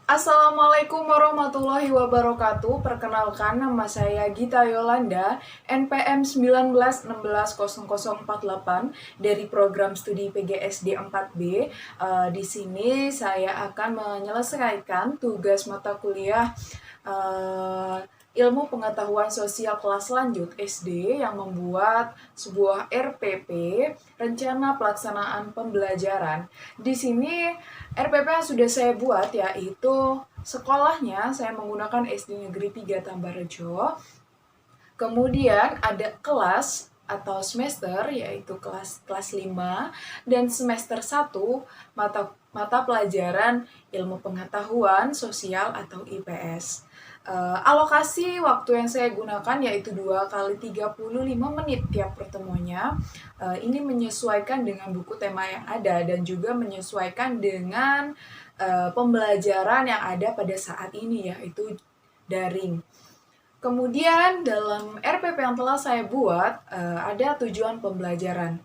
Assalamualaikum warahmatullahi wabarakatuh. Perkenalkan, nama saya Gita Yolanda, NPM 19160048 dari program studi PGSD 4B. Di sini saya akan menyelesaikan tugas mata kuliah Ilmu Pengetahuan Sosial kelas lanjut SD yang membuat sebuah RPP, Rencana Pelaksanaan Pembelajaran. Di sini RPP yang sudah saya buat yaitu sekolahnya saya menggunakan SD Negeri 3 Tambarejo. Kemudian ada kelas atau semester yaitu kelas 5 dan semester 1 mata pelajaran Ilmu Pengetahuan Sosial atau IPS. Alokasi waktu yang saya gunakan yaitu 2 kali 35 menit tiap pertemuannya. Ini menyesuaikan dengan buku tema yang ada dan juga menyesuaikan dengan pembelajaran yang ada pada saat ini yaitu daring. Kemudian dalam RPP yang telah saya buat ada tujuan pembelajaran.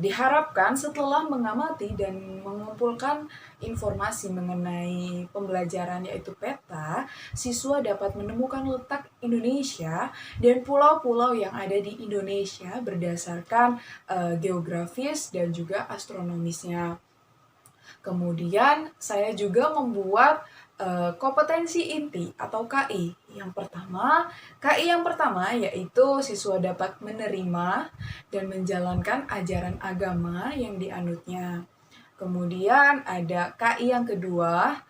Diharapkan setelah mengamati dan mengumpulkan informasi mengenai pembelajaran yaitu peta, siswa dapat menemukan letak Indonesia dan pulau-pulau yang ada di Indonesia berdasarkan geografis dan juga astronomisnya. Kemudian saya juga membuat kompetensi inti atau KI. KI yang pertama yaitu siswa dapat menerima dan menjalankan ajaran agama yang dianutnya. Kemudian ada KI yang kedua,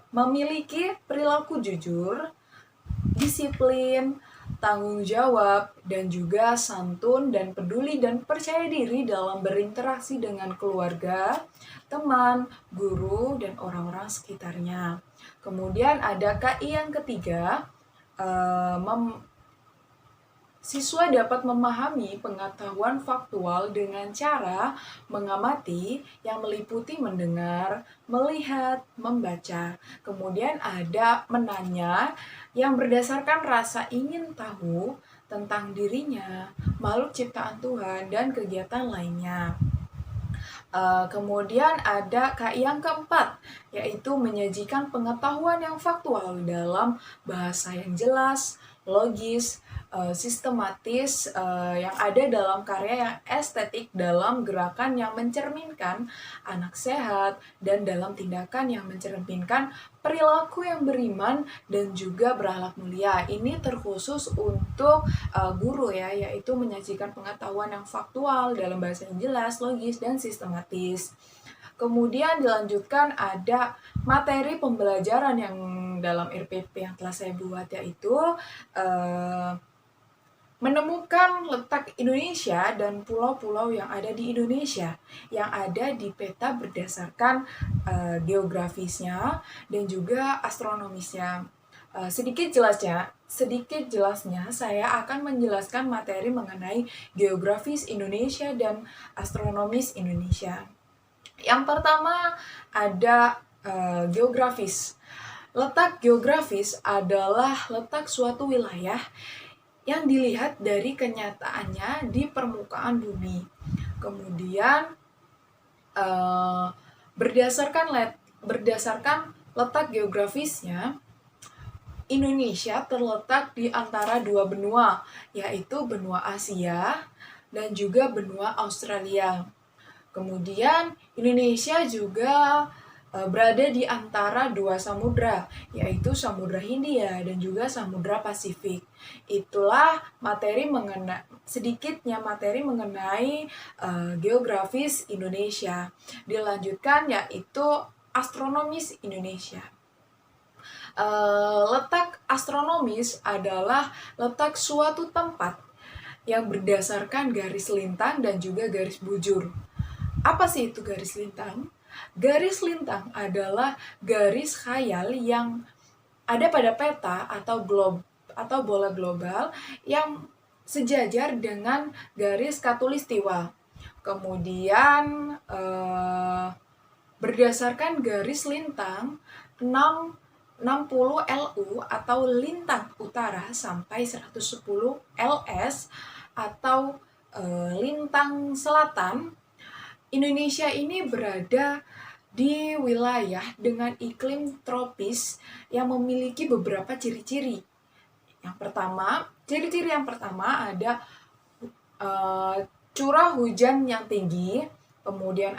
memiliki perilaku jujur, disiplin, tanggung jawab, dan juga santun dan peduli dan percaya diri dalam berinteraksi dengan keluarga, teman, guru, dan orang-orang sekitarnya. Kemudian ada KI yang ketiga, siswa dapat memahami pengetahuan faktual dengan cara mengamati yang meliputi mendengar, melihat, membaca. Kemudian ada menanya yang berdasarkan rasa ingin tahu tentang dirinya, makhluk ciptaan Tuhan, dan kegiatan lainnya. Kemudian ada KI yang keempat, yaitu menyajikan pengetahuan yang faktual dalam bahasa yang jelas, logis, sistematis, yang ada dalam karya yang estetik, dalam gerakan yang mencerminkan anak sehat, dan dalam tindakan yang mencerminkan perilaku yang beriman dan juga berakhlak mulia. Ini terkhusus untuk guru ya, yaitu menyajikan pengetahuan yang faktual dalam bahasa yang jelas, logis, dan sistematis. Kemudian dilanjutkan ada materi pembelajaran yang dalam RPP yang telah saya buat yaitu menemukan letak Indonesia dan pulau-pulau yang ada di Indonesia yang ada di peta berdasarkan geografisnya dan juga astronomisnya. Sedikit jelasnya saya akan menjelaskan materi mengenai geografis Indonesia dan astronomis Indonesia. Yang pertama ada geografis. Letak geografis adalah letak suatu wilayah yang dilihat dari kenyataannya di permukaan bumi. Kemudian berdasarkan letak geografisnya, Indonesia terletak di antara dua benua, yaitu benua Asia dan juga benua Australia. Kemudian Indonesia juga berada di antara dua samudra, yaitu Samudra Hindia dan juga Samudra Pasifik. Itulah sedikitnya materi mengenai geografis Indonesia. Dilanjutkan yaitu astronomis Indonesia. Letak astronomis adalah letak suatu tempat yang berdasarkan garis lintang dan juga garis bujur. Apa sih itu garis lintang? Garis lintang adalah garis khayal yang ada pada peta atau bola global yang sejajar dengan garis khatulistiwa. Kemudian berdasarkan garis lintang 60 LU atau lintang utara sampai 110 LS atau lintang selatan, Indonesia ini berada di wilayah dengan iklim tropis yang memiliki beberapa ciri-ciri. Ciri-ciri yang pertama ada curah hujan yang tinggi, kemudian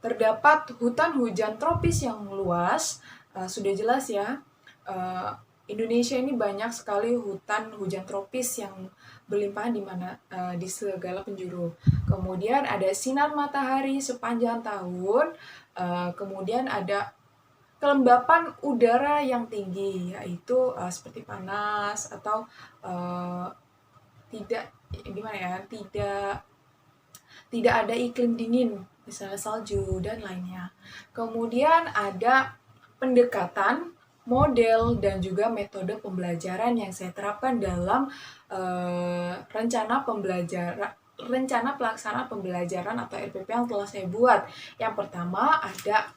terdapat hutan hujan tropis yang luas. Sudah jelas ya, Indonesia ini banyak sekali hutan hujan tropis yang berlimpah di segala penjuru. Kemudian ada sinar matahari sepanjang tahun. Kemudian ada kelembapan udara yang tinggi, yaitu seperti panas atau tidak ada iklim dingin, misalnya salju dan lainnya. Kemudian ada pendekatan, model, dan juga metode pembelajaran yang saya terapkan dalam rencana pelaksana pembelajaran atau RPP yang telah saya buat. Yang pertama ada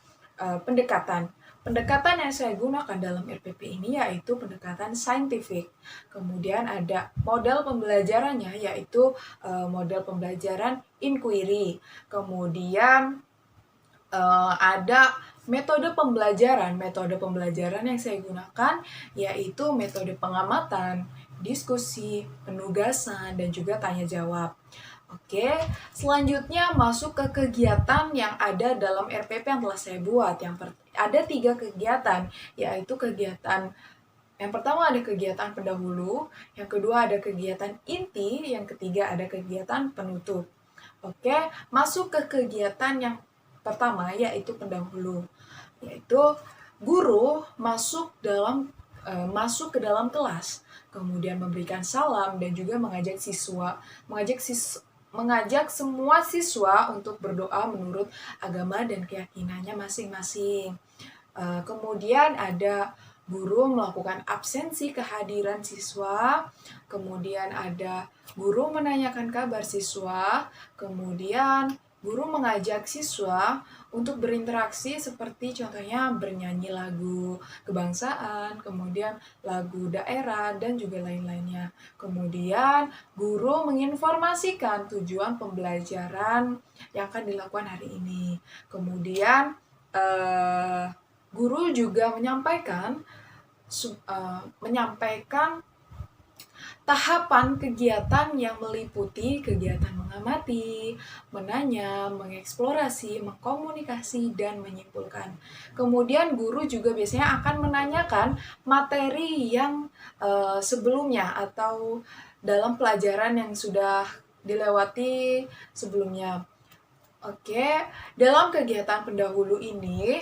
pendekatan. Pendekatan yang saya gunakan dalam RPP ini yaitu pendekatan saintifik. Kemudian ada model pembelajarannya yaitu model pembelajaran inquiry. Kemudian ada metode pembelajaran. Metode pembelajaran yang saya gunakan yaitu metode pengamatan, diskusi, penugasan, dan juga tanya jawab. Oke, selanjutnya masuk ke kegiatan yang ada dalam RPP yang telah saya buat. Ada 3 kegiatan, yaitu yang pertama ada kegiatan pendahulu, yang kedua ada kegiatan inti, yang ketiga ada kegiatan penutup. Oke, masuk ke kegiatan yang pertama yaitu pendahulu, yaitu guru masuk ke dalam kelas, kemudian memberikan salam dan juga mengajak semua siswa untuk berdoa menurut agama dan keyakinannya masing-masing. Kemudian ada guru melakukan absensi kehadiran siswa, kemudian ada guru menanyakan kabar siswa, kemudian guru mengajak siswa untuk berinteraksi seperti contohnya bernyanyi lagu kebangsaan, kemudian lagu daerah, dan juga lain-lainnya. Kemudian guru menginformasikan tujuan pembelajaran yang akan dilakukan hari ini. Kemudian guru juga menyampaikan tahapan kegiatan yang meliputi kegiatan mengamati, menanya, mengeksplorasi, mengkomunikasi, dan menyimpulkan. Kemudian guru juga biasanya akan menanyakan materi yang sebelumnya atau dalam pelajaran yang sudah dilewati sebelumnya. Oke, dalam kegiatan pendahulu ini,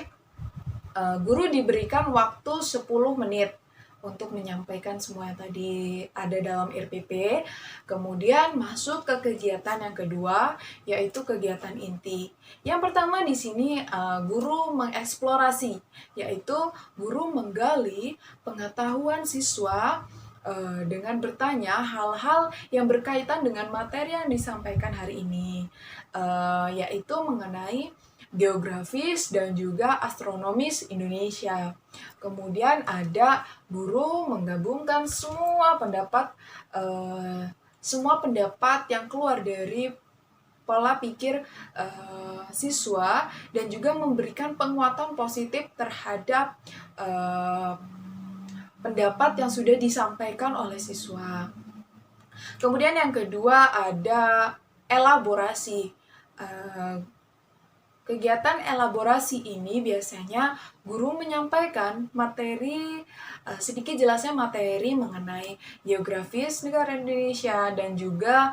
guru diberikan waktu 10 menit untuk menyampaikan semua yang tadi ada dalam RPP. Kemudian masuk ke kegiatan yang kedua, yaitu kegiatan inti. Yang pertama di sini guru mengeksplorasi, yaitu guru menggali pengetahuan siswa dengan bertanya hal-hal yang berkaitan dengan materi yang disampaikan hari ini, yaitu mengenai geografis dan juga astronomis Indonesia. Kemudian ada guru menggabungkan semua pendapat yang keluar dari pola pikir siswa dan juga memberikan penguatan positif terhadap pendapat yang sudah disampaikan oleh siswa. Kemudian yang kedua ada elaborasi. Kegiatan elaborasi ini biasanya guru menyampaikan sedikit jelasnya materi mengenai geografis negara Indonesia dan juga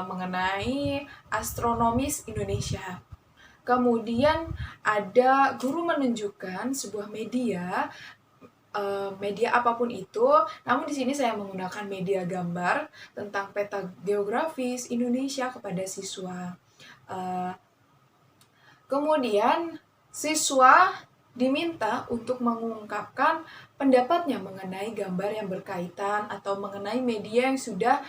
mengenai astronomis Indonesia. Kemudian ada guru menunjukkan sebuah media apapun itu, namun di sini saya menggunakan media gambar tentang peta geografis Indonesia kepada siswa. Kemudian siswa diminta untuk mengungkapkan pendapatnya mengenai gambar yang berkaitan atau mengenai media yang sudah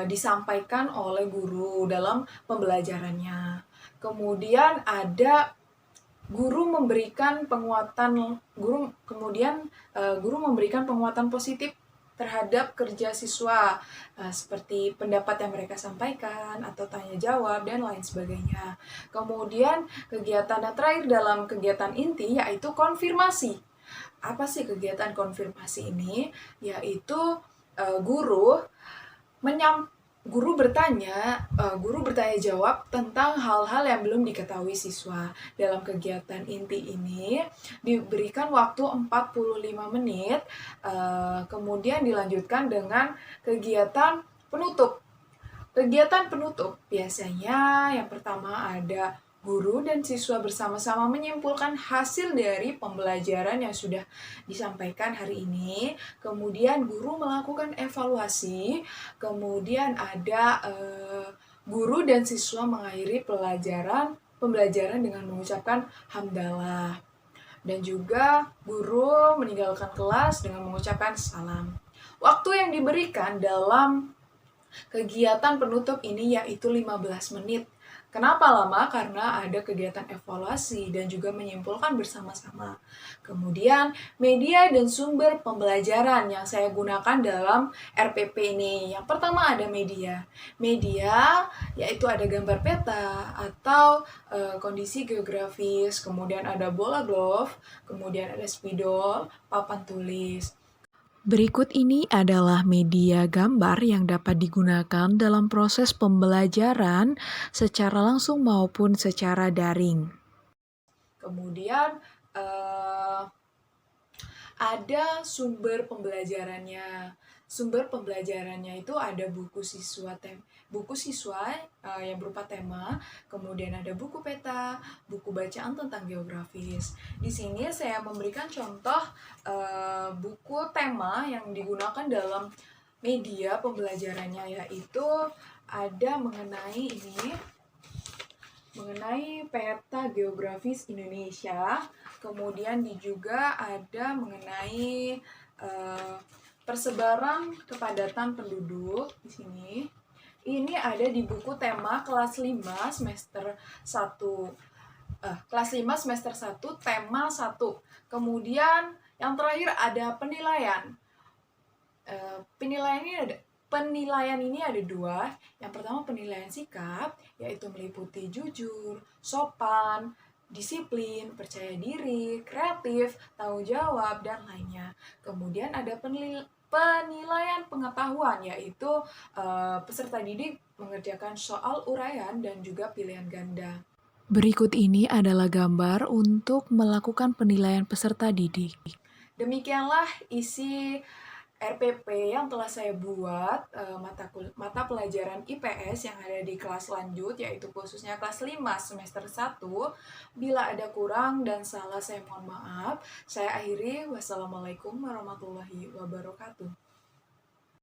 disampaikan oleh guru dalam pembelajarannya. Kemudian ada guru memberikan penguatan positif terhadap kerja siswa, seperti pendapat yang mereka sampaikan atau tanya jawab dan lain sebagainya. Kemudian kegiatan yang terakhir dalam kegiatan inti yaitu konfirmasi. Apa sih kegiatan konfirmasi ini? Yaitu guru menyam guru bertanya jawab tentang hal-hal yang belum diketahui siswa. Dalam kegiatan inti ini diberikan waktu 45 menit, kemudian dilanjutkan dengan kegiatan penutup. Kegiatan penutup biasanya yang pertama ada guru dan siswa bersama-sama menyimpulkan hasil dari pembelajaran yang sudah disampaikan hari ini. Kemudian guru melakukan evaluasi. Kemudian ada guru dan siswa mengakhiri pembelajaran dengan mengucapkan hamdalah. Dan juga guru meninggalkan kelas dengan mengucapkan salam. Waktu yang diberikan dalam kegiatan penutup ini yaitu 15 menit. Kenapa lama? Karena ada kegiatan evaluasi dan juga menyimpulkan bersama-sama. Kemudian, media dan sumber pembelajaran yang saya gunakan dalam RPP ini. Yang pertama ada media. Media yaitu ada gambar peta atau kondisi geografis, kemudian ada bola golf, kemudian ada spidol, papan tulis. Berikut ini adalah media gambar yang dapat digunakan dalam proses pembelajaran secara langsung maupun secara daring. Kemudian ada sumber pembelajarannya. Sumber pembelajarannya itu ada buku siswa yang berupa tema, kemudian ada buku peta, buku bacaan tentang geografis. Di sini saya memberikan contoh buku tema yang digunakan dalam media pembelajarannya, yaitu ada mengenai peta geografis Indonesia, kemudian juga ada mengenai persebaran kepadatan penduduk di sini. Ini ada di buku tema kelas 5 semester 1. Kelas 5 semester 1 tema 1. Kemudian yang terakhir ada penilaian. Penilaian ini ada dua. Yang pertama penilaian sikap, yaitu meliputi jujur, sopan, disiplin, percaya diri, kreatif, tanggung jawab, dan lainnya. Kemudian ada penilaian pengetahuan, yaitu peserta didik mengerjakan soal uraian dan juga pilihan ganda. Berikut ini adalah gambar untuk melakukan penilaian peserta didik. Demikianlah isi RPP yang telah saya buat mata pelajaran IPS yang ada di kelas lanjut, yaitu khususnya kelas 5 semester 1. Bila ada kurang dan salah saya mohon maaf. Saya akhiri. Wassalamualaikum warahmatullahi wabarakatuh.